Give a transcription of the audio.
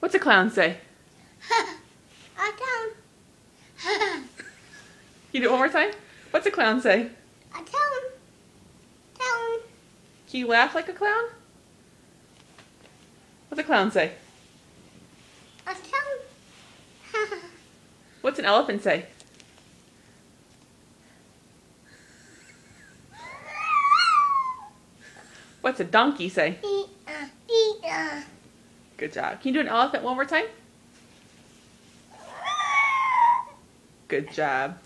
What's a clown say? A clown. Can you do it one more time? What's a clown say? A clown. Clown. Can you laugh like a clown? What's a clown say? A clown. What's an elephant say? What's a donkey say? Good job. Can you do an elephant one more time? Good job.